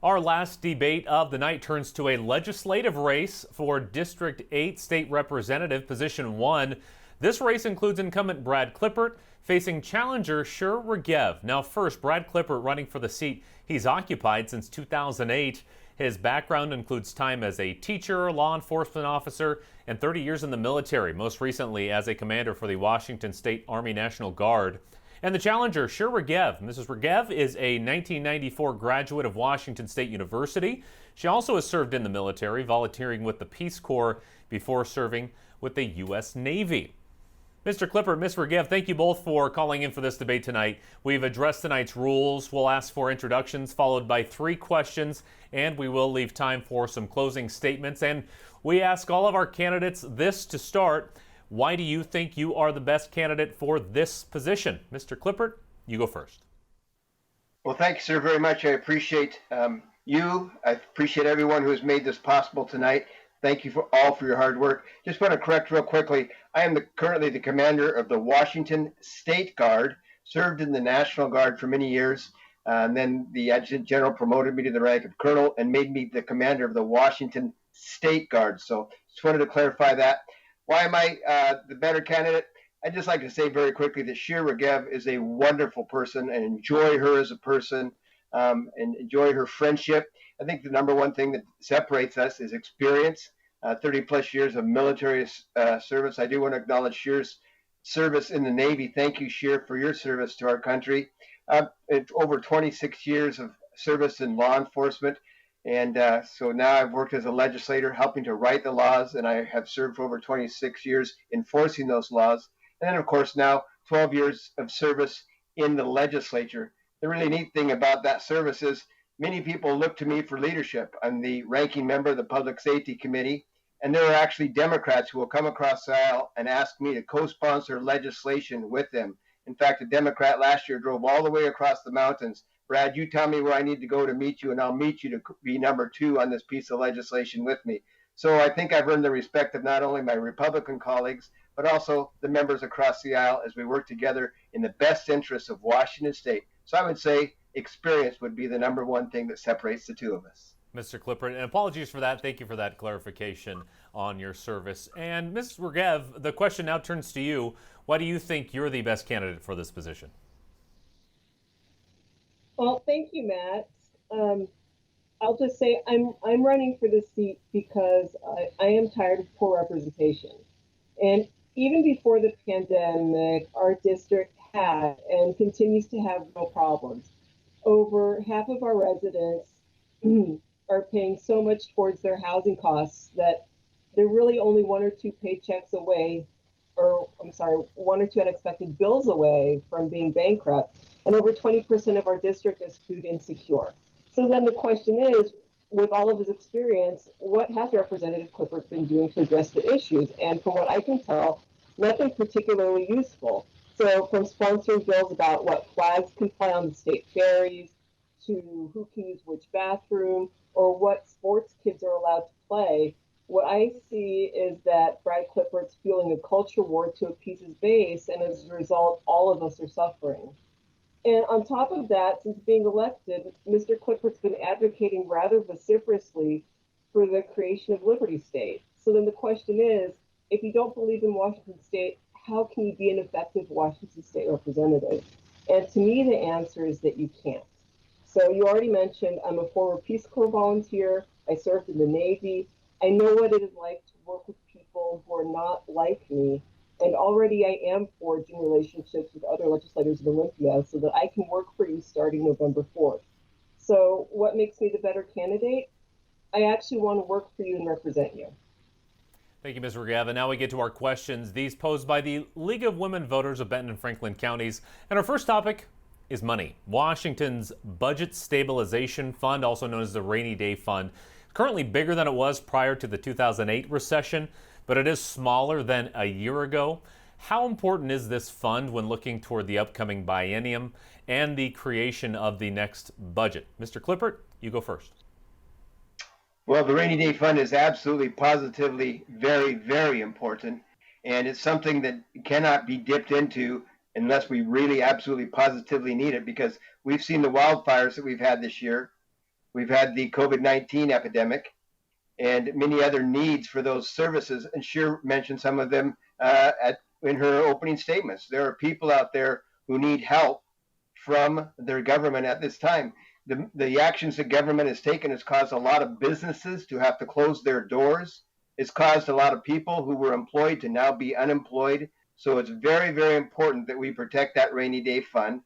Our last debate of the night turns to a legislative race for District 8 State Representative, Position 1. This race includes incumbent Brad Klippert facing challenger Shur Regev. Now first, Brad Klippert running for the seat he's occupied since 2008. His background includes time as a teacher, law enforcement officer, and 30 years in the military, most recently as a commander for the Washington State Army National Guard. And the challenger, Shur Regev. Mrs. Regev is a 1994 graduate of Washington State University. She also has served in the military, volunteering with the Peace Corps before serving with the U.S. Navy. Mr. Klippert, Ms. Regev, thank you both for calling in for this debate tonight. We've addressed tonight's rules. We'll ask for introductions followed by 3 questions, and we will leave time for some closing statements. And we ask all of our candidates this to start. Why do you think you are the best candidate for this position? Mr. Klippert, you go first. Well, thank you, sir, very much. I appreciate you. I appreciate everyone who has made this possible tonight. Thank you for your hard work. Just want to correct real quickly. I am currently the commander of the Washington State Guard, served in the National Guard for many years, and then the Adjutant General promoted me to the rank of Colonel and made me the commander of the Washington State Guard. So just wanted to clarify that. Why am I the better candidate? I'd just like to say very quickly that Shur Regev is a wonderful person and enjoy her as a person and enjoy her friendship. I think the number one thing that separates us is experience, 30 plus years of military service. I do want to acknowledge Shur's service in the Navy. Thank you, Shur, for your service to our country. Over 26 years of service in law enforcement. And so now I've worked as a legislator helping to write the laws, and I have served for over 26 years enforcing those laws. And then, of course, now 12 years of service in the legislature. The really neat thing about that service is many people look to me for leadership. I'm the ranking member of the Public Safety Committee, and there are actually Democrats who will come across the aisle and ask me to co-sponsor legislation with them. In fact, a Democrat last year drove all the way across the mountains. Brad, you tell me where I need to go to meet you, and I'll meet you to be number 2 on this piece of legislation with me. So I think I've earned the respect of not only my Republican colleagues, but also the members across the aisle as we work together in the best interests of Washington State. So I would say experience would be the number one thing that separates the two of us. Mr. Klippert, and apologies for that. Thank you for that clarification on your service. And Ms. Regev, the question now turns to you. Why do you think you're the best candidate for this position? Well, thank you, Matt. I'll just say I'm running for this seat because I am tired of poor representation. And even before the pandemic, our district had and continues to have real problems. Over half of our residents are paying so much towards their housing costs that they're really only 1 or 2 paychecks away one or two unexpected bills away from being bankrupt, and over 20% of our district is food insecure. So then the question is, with all of his experience, what has Representative Clifford been doing to address the issues? And from what I can tell, nothing particularly useful. So from sponsoring bills about what flags can fly on the state ferries, to who can use which bathroom, or what sports kids are allowed to play, what I see is that Brad Clifford's fueling a culture war to appease his base, and as a result, all of us are suffering. And on top of that, since being elected, Mr. Clifford's been advocating rather vociferously for the creation of Liberty State. So then the question is, if you don't believe in Washington State, how can you be an effective Washington State representative? And to me, the answer is that you can't. So you already mentioned I'm a former Peace Corps volunteer. I served in the Navy. I know what it is like to work with people who are not like me. And already I am forging relationships with other legislators in Olympia so that I can work for you starting November 4th. So what makes me the better candidate? I actually want to work for you and represent you. Thank you, Ms. Regava. Now we get to our questions, these posed by the League of Women Voters of Benton and Franklin Counties. And our first topic is money. Washington's Budget Stabilization Fund, also known as the Rainy Day Fund, currently bigger than it was prior to the 2008 recession, but it is smaller than a year ago. How important is this fund when looking toward the upcoming biennium and the creation of the next budget? Mr. Clifford, you go first. Well, the Rainy Day Fund is absolutely, positively very, very important. And it's something that cannot be dipped into unless we really absolutely positively need it, because we've seen the wildfires that we've had this year. We've had the COVID-19 epidemic and many other needs for those services. And Sharon mentioned some of them in her opening statements. There are people out there who need help from their government at this time. The actions that government has taken has caused a lot of businesses to have to close their doors. It's caused a lot of people who were employed to now be unemployed. So it's very, very important that we protect that rainy day fund.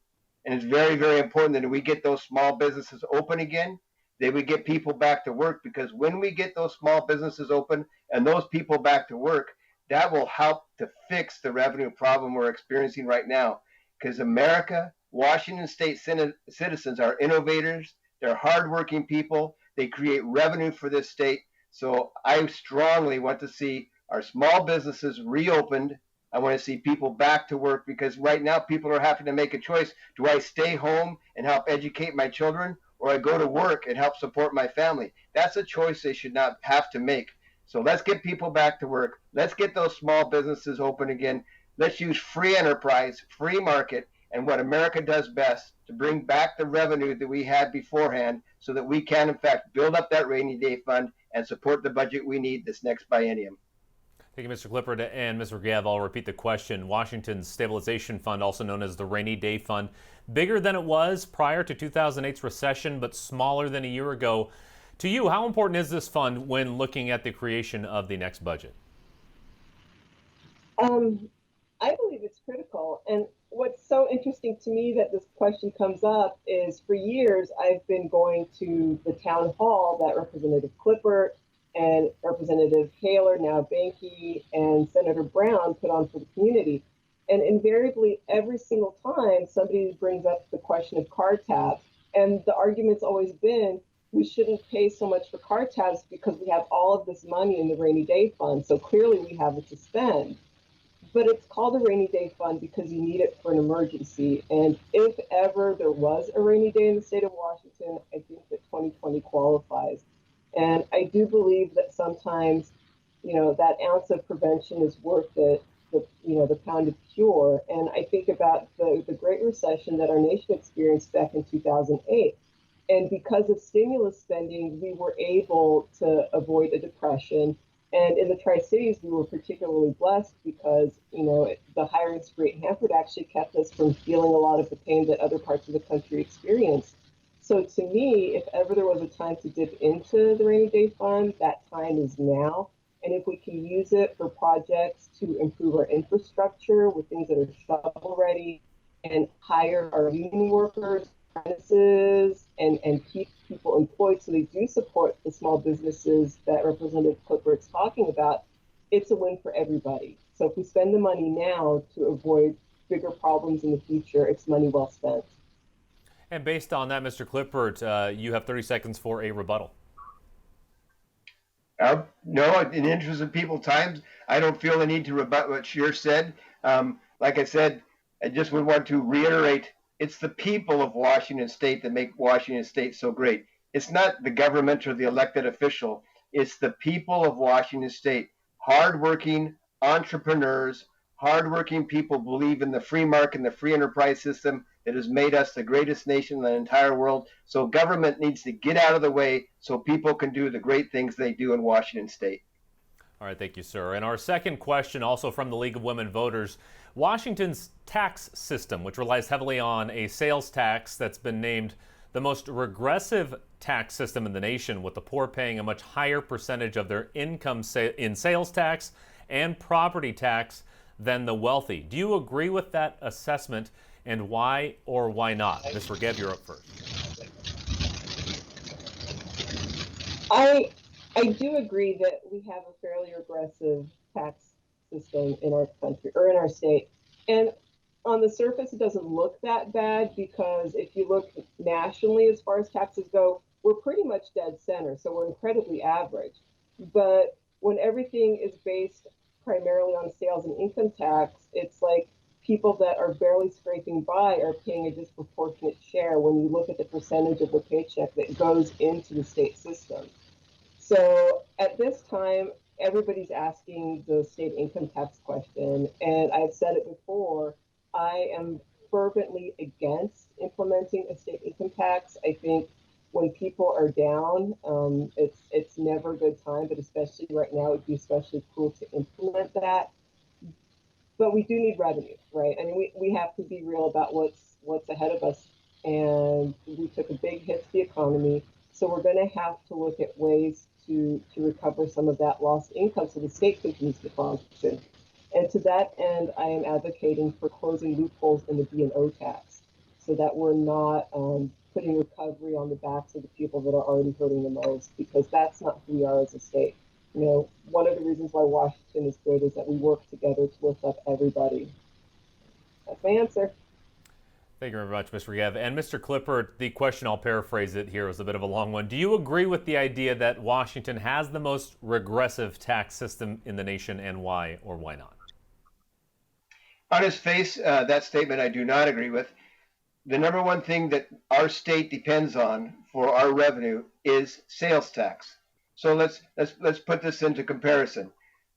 And it's very, very important that we get those small businesses open again, that we get people back to work, because when we get those small businesses open and those people back to work, that will help to fix the revenue problem we're experiencing right now. Because America, Washington State citizens are innovators, they're hardworking people, they create revenue for this state. So I strongly want to see our small businesses reopened. I want to see people back to work, because right now people are having to make a choice. Do I stay home and help educate my children, or I go to work and help support my family? That's a choice they should not have to make. So let's get people back to work. Let's get those small businesses open again. Let's use free enterprise, free market, and what America does best to bring back the revenue that we had beforehand, so that we can, in fact, build up that rainy day fund and support the budget we need this next biennium. Thank you, Mr. Clifford and Ms. Regav. I'll repeat the question. Washington's Stabilization Fund, also known as the Rainy Day Fund, bigger than it was prior to 2008's recession, but smaller than a year ago. To you, how important is this fund when looking at the creation of the next budget? I believe it's critical. And what's so interesting to me that this question comes up is, for years, I've been going to the town hall that Representative Clifford and Representative Taylor, now Banky, and Senator Brown put on for the community. And invariably, every single time, somebody brings up the question of car tabs. And the argument's always been, we shouldn't pay so much for car tabs because we have all of this money in the rainy day fund. So clearly we have it to spend. But it's called a rainy day fund because you need it for an emergency. And if ever there was a rainy day in the state of Washington, I think that 2020 qualifies. And I do believe that sometimes, that ounce of prevention is worth it, the pound of cure. And I think about the Great Recession that our nation experienced back in 2008. And because of stimulus spending, we were able to avoid a depression. And in the Tri-Cities, we were particularly blessed because, the hiring spree at Hanford actually kept us from feeling a lot of the pain that other parts of the country experienced. So to me, if ever there was a time to dip into the rainy day fund, that time is now. And if we can use it for projects to improve our infrastructure with things that are shovel ready, and hire our union workers, apprentices, and keep people employed so they do support the small businesses that Representative Clifford's talking about, it's a win for everybody. So if we spend the money now to avoid bigger problems in the future, it's money well spent. And based on that, Mr. Clippert, you have 30 seconds for a rebuttal. No, in the interest of people times, I don't feel the need to rebut what Sharon said. Like I said, I just would want to reiterate, it's the people of Washington State that make Washington State so great. It's not the government or the elected official. It's the people of Washington State. Hardworking entrepreneurs, hardworking people believe in the free market and the free enterprise system that has made us the greatest nation in the entire world. So government needs to get out of the way so people can do the great things they do in Washington State. All right, thank you, sir. And our second question, also from the League of Women Voters, Washington's tax system, which relies heavily on a sales tax that's been named the most regressive tax system in the nation, with the poor paying a much higher percentage of their income in sales tax and property tax than the wealthy. Do you agree with that assessment, and why or why not? Ms. Regev, you're up first. I do agree that we have a fairly regressive tax system in our country, or in our state. And on the surface, it doesn't look that bad, because if you look nationally as far as taxes go, we're pretty much dead center. So we're incredibly average. But when everything is based primarily on sales and income tax, it's like people that are barely scraping by are paying a disproportionate share when you look at the percentage of the paycheck that goes into the state system. So at this time, everybody's asking the state income tax question, and I've said it before, I am fervently against implementing a state income tax. I think when people are down, it's never a good time, but especially right now, it'd be especially cool to implement that. But we do need revenue, right? I mean, we have to be real about what's ahead of us, and we took a big hit to the economy, so we're going to have to look at ways to recover some of that lost income so the state continues to function. And to that end, I am advocating for closing loopholes in the B&O tax so that we're not putting recovery on the backs of the people that are already hurting the most, because that's not who we are as a state. You know, one of the reasons why Washington is good is that we work together to lift up everybody. That's my answer. Thank you very much, Ms. Regev. And Mr. Clippert, the question, I'll paraphrase it here, is a bit of a long one. Do you agree with the idea that Washington has the most regressive tax system in the nation, and why or why not? On its face, that statement I do not agree with. The number one thing that our state depends on for our revenue is sales tax. So let's put this into comparison.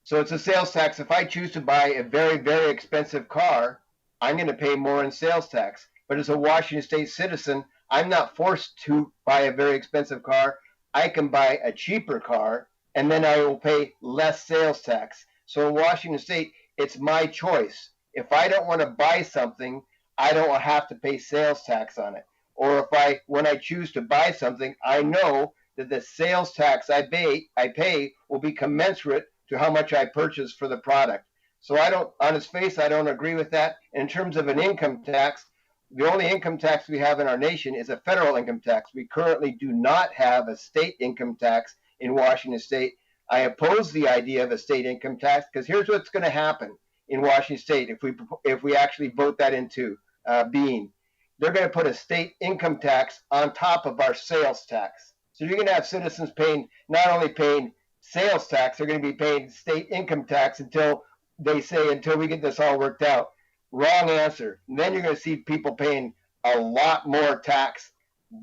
So it's a sales tax. If I choose to buy a very, very expensive car, I'm going to pay more in sales tax. But as a Washington State citizen, I'm not forced to buy a very expensive car. I can buy a cheaper car, and then I will pay less sales tax. So in Washington State, it's my choice. If I don't want to buy something, I don't have to pay sales tax on it. Or when I choose to buy something, I know that the sales tax I pay will be commensurate to how much I purchase for the product. So on its face, I don't agree with that. In terms of an income tax, the only income tax we have in our nation is a federal income tax. We currently do not have a state income tax in Washington State. I oppose the idea of a state income tax, because here's what's going to happen in Washington State if we actually vote that into being. They're going to put a state income tax on top of our sales tax. So you're going to have citizens not only paying sales tax, they're going to be paying state income tax until we get this all worked out. Wrong answer. And then you're going to see people paying a lot more tax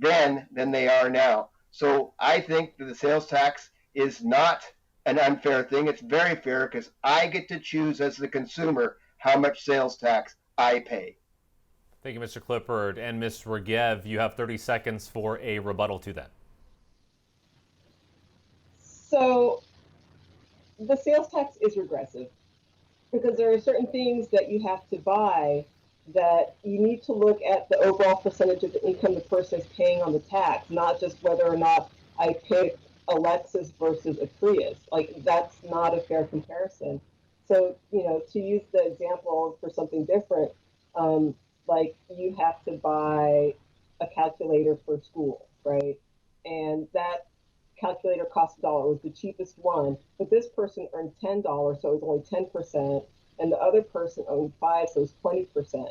then than they are now. So I think that the sales tax is not an unfair thing. It's very fair, because I get to choose as the consumer how much sales tax I pay. Thank you, Mr. Clippert. And Ms. Regev, you have 30 seconds for a rebuttal to that. So the sales tax is regressive, because there are certain things that you have to buy that you need to look at the overall percentage of the income the person is paying on the tax, not just whether or not I pick a Lexus versus a Prius. Like, that's not a fair comparison. So, to use the example for something different, like you have to buy a calculator for school, right? And that calculator cost $1, was the cheapest one, but this person earned $10, so it was only 10%, and the other person owned 5, so it's 20%.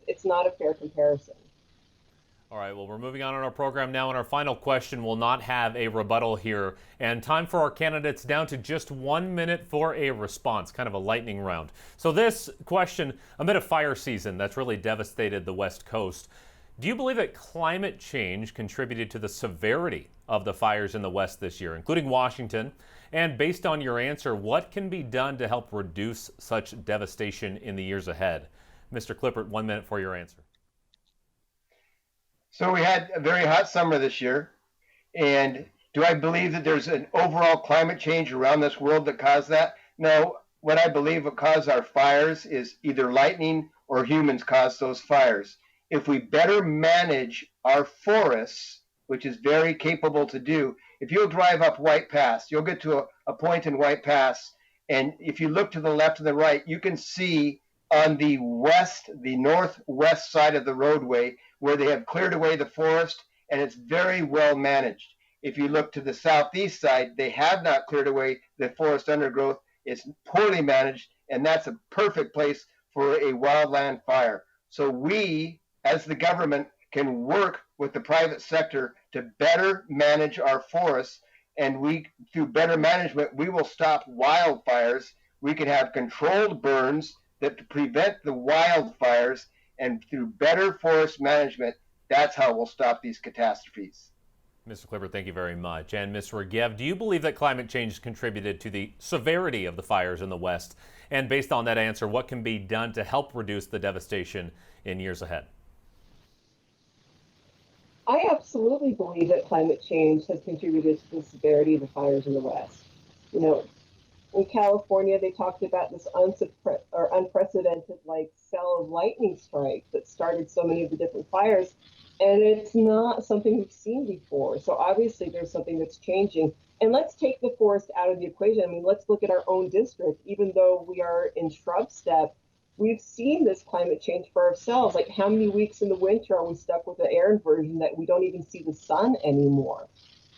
It's not a fair comparison. All right, well, we're moving on in our program now, and our final question will not have a rebuttal here. And time for our candidates down to just 1 minute for a response, kind of a lightning round. So this question, amid a fire season that's really devastated the West Coast, do you believe that climate change contributed to the severity of the fires in the West this year, including Washington? And based on your answer, what can be done to help reduce such devastation in the years ahead? Mr. Clippert, 1 minute for your answer. So we had a very hot summer this year, and do I believe that there's an overall climate change around this world that caused that? No, what I believe what caused our fires is either lightning or humans caused those fires. If we better manage our forests, which is very capable to do, if you'll drive up White Pass, you'll get to a point in White Pass, and if you look to the left and the right, you can see on the northwest side of the roadway where they have cleared away the forest, and it's very well managed. If you look to the southeast side, they have not cleared away the forest undergrowth. It's poorly managed, and that's a perfect place for a wildland fire. So we, as the government, can work with the private sector to better manage our forests, and through better management, we will stop wildfires. We can have controlled burns that prevent the wildfires, and through better forest management, that's how we'll stop these catastrophes. Mr. Clippert, thank you very much. And Ms. Regev, do you believe that climate change contributed to the severity of the fires in the West? And based on that answer, what can be done to help reduce the devastation in years ahead? I absolutely believe that climate change has contributed to the severity of the fires in the West. In California, they talked about this unprecedented cell of lightning strikes that started so many of the different fires, and it's not something we've seen before. So obviously there's something that's changing. And let's take the forest out of the equation. I mean, let's look at our own district. Even though we are in shrub step, we've seen this climate change for ourselves. Like, how many weeks in the winter are we stuck with the air inversion that we don't even see the sun anymore?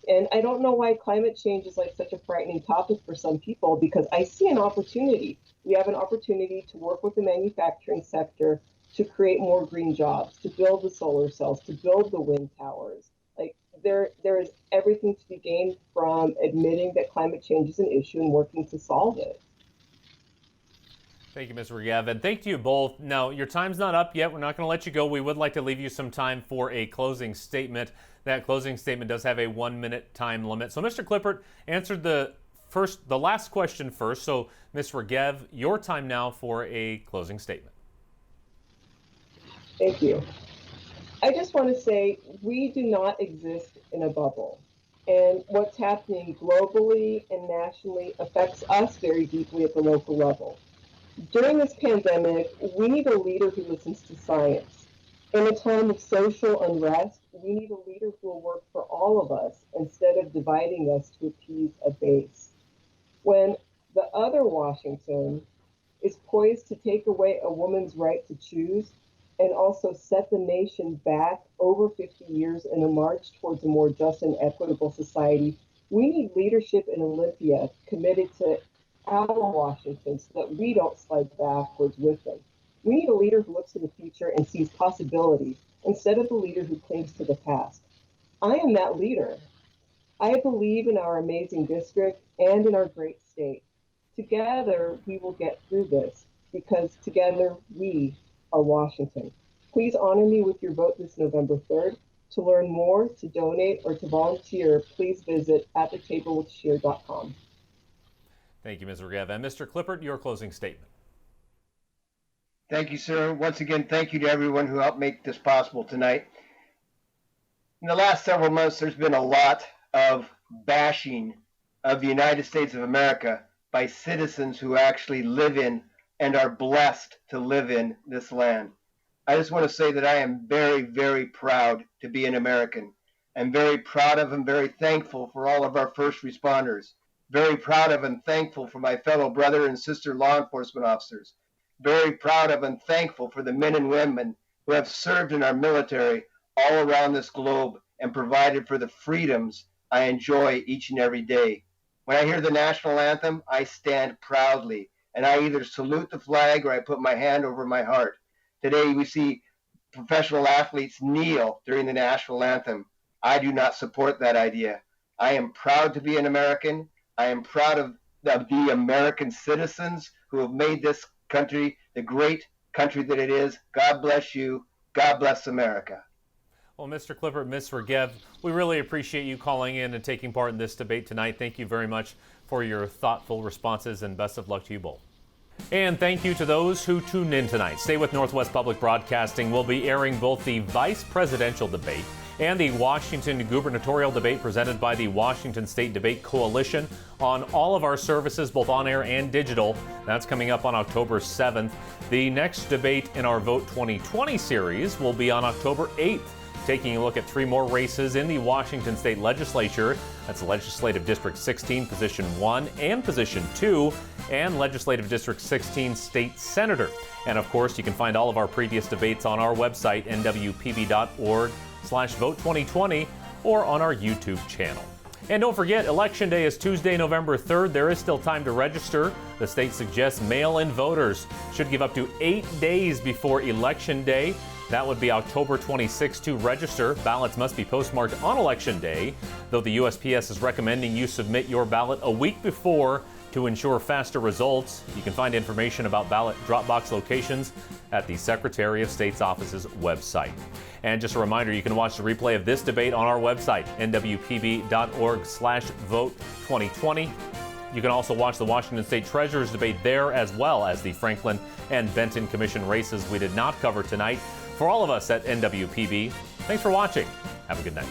And I don't know why climate change is such a frightening topic for some people, because I see an opportunity. We have an opportunity to work with the manufacturing sector to create more green jobs, to build the solar cells, to build the wind towers. There is everything to be gained from admitting that climate change is an issue and working to solve it. Thank you, Ms. Regev, and thank you both. Now, your time's not up yet. We're not going to let you go. We would like to leave you some time for a closing statement. That closing statement does have a 1 minute time limit. So Mr. Clippert answered the last question first. So Ms. Regev, your time now for a closing statement. Thank you. I just want to say we do not exist in a bubble. And what's happening globally and nationally affects us very deeply at the local level. During this pandemic, we need a leader who listens to science. In a time of social unrest, we need a leader who will work for all of us instead of dividing us to appease a base. When the other Washington is poised to take away a woman's right to choose and also set the nation back over 50 years in a march towards a more just and equitable society, we need leadership in Olympia committed to our Washington so that we don't slide backwards with them. We need a leader who looks to the future and sees possibilities instead of the leader who clings to the past. I am that leader. I believe in our amazing district and in our great state. Together, we will get through this because together we are Washington. Please honor me with your vote this November 3rd. To learn more, to donate, or to volunteer, please visit atthetablewithsheer.com. Thank you, Ms. Regev. And Mr. Clippert, your closing statement. Thank you, sir. Once again, thank you to everyone who helped make this possible tonight. In the last several months, there's been a lot of bashing of the United States of America by citizens who actually live in and are blessed to live in this land. I just want to say that I am very, very proud to be an American. I'm very proud of and very thankful for all of our first responders. Very proud of and thankful for my fellow brother and sister law enforcement officers. Very proud of and thankful for the men and women who have served in our military all around this globe and provided for the freedoms I enjoy each and every day. When I hear the national anthem, I stand proudly and I either salute the flag or I put my hand over my heart. Today we see professional athletes kneel during the national anthem. I do not support that idea. I am proud to be an American. I am proud of the American citizens who have made this country the great country that it is. God bless you. God bless America. Well, Mr. Clippert, Ms. Regev, we really appreciate you calling in and taking part in this debate tonight. Thank you very much for your thoughtful responses, and best of luck to you both. And thank you to those who tuned in tonight. Stay with Northwest Public Broadcasting. We'll be airing both the vice presidential debate and the Washington gubernatorial debate presented by the Washington State Debate Coalition on all of our services, both on air and digital. That's coming up on October 7th. The next debate in our Vote 2020 series will be on October 8th, taking a look at 3 more races in the Washington State Legislature. That's Legislative District 16, Position 1 and Position 2, and Legislative District 16 State Senator. And of course, you can find all of our previous debates on our website, nwpb.org/vote2020, or on our YouTube channel. And don't forget, Election Day is Tuesday, November 3rd. There is still time to register. The state suggests mail-in voters should give up to 8 days before Election Day. That would be October 26 to register. Ballots must be postmarked on Election Day, though the USPS is recommending you submit your ballot a week before to ensure faster results. You can find information about ballot drop box locations at the Secretary of State's office's website. And just a reminder, you can watch the replay of this debate on our website, nwpb.org/vote2020. You can also watch the Washington State Treasurer's debate there, as well as the Franklin and Benton Commission races we did not cover tonight. For all of us at NWPB, thanks for watching. Have a good night.